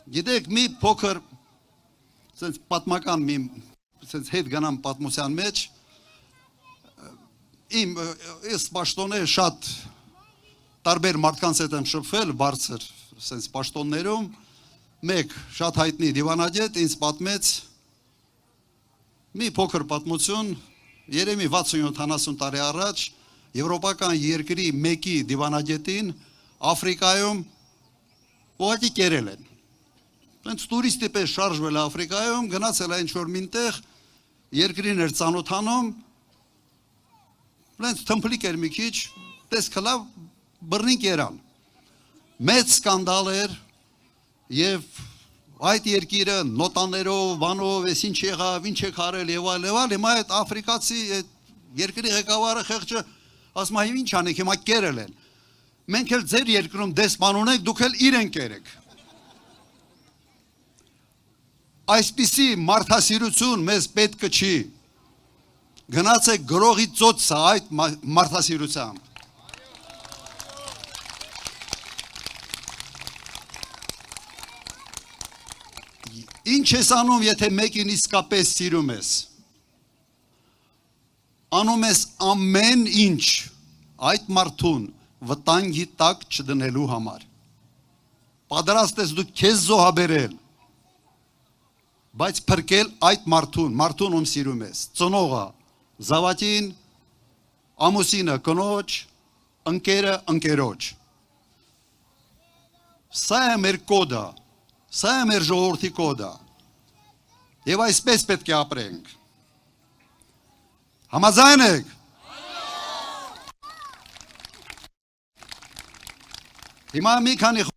Գիտեք, մի փոքր sense պատմական մի sense հետ գնամ պատմության մեջ ես պաշտոնը շատ տարբեր մարդկանց հետ եմ շփվել բարձր sense պաշտոններում մեկ շատ հայտնի դիվանագետ ինձ պատմեց մի փոքր պատմություն երեմի 60-70 տարի առաջ եվրոպական երկրի մեկի դիվանագետին Աֆրիկայում ուղղակի կերել են Հենց տուրիստի պես շարժվել Աֆրիկայում, գնացել է ինչ-որ մինտեղ, երկրին էր ծանոթանում, հենց թմփլիկ էր մի քիչ, տեսքը լավ, բռնին կերան։ Մեծ սկանդալ էր և այդ երկիրը նոտաներով, բանով, ես ինչ եղավ, ինչ եք արել և այլ, հիմա այդ աֆրիկացի երկրի ղեկավարը խեղճը ասում է ինչ անեք, հիմա կերել են։ Մենք էլ ձեր երկրում դեսպան ունենք, դուք էլ իրեն կերեք։ Այսպիսի մարդասիրություն մեզ պետք չի, գնացեք գրողի ծոցը այդ մարդասիրությամբ։ Ինչ ես անում, եթե մեկին իսկապես սիրում ես, անում ես ամեն ինչ այդ մարդուն վտանգի տակ չդնելու համար, պատրաստ ես դու քեզ զոհաբերել, բայց փրկել այդ մարդուն ում սիրում ես, ծնողը, զավակին, ամուսինը, կնոջ, ընկերը, ընկերոջ։ Սա է մեր կոդը, սա է մեր ժողովրդի կոդը, և այսպես պետք է ապրենք։ Համաձայն եք։ Հիմա մի քանի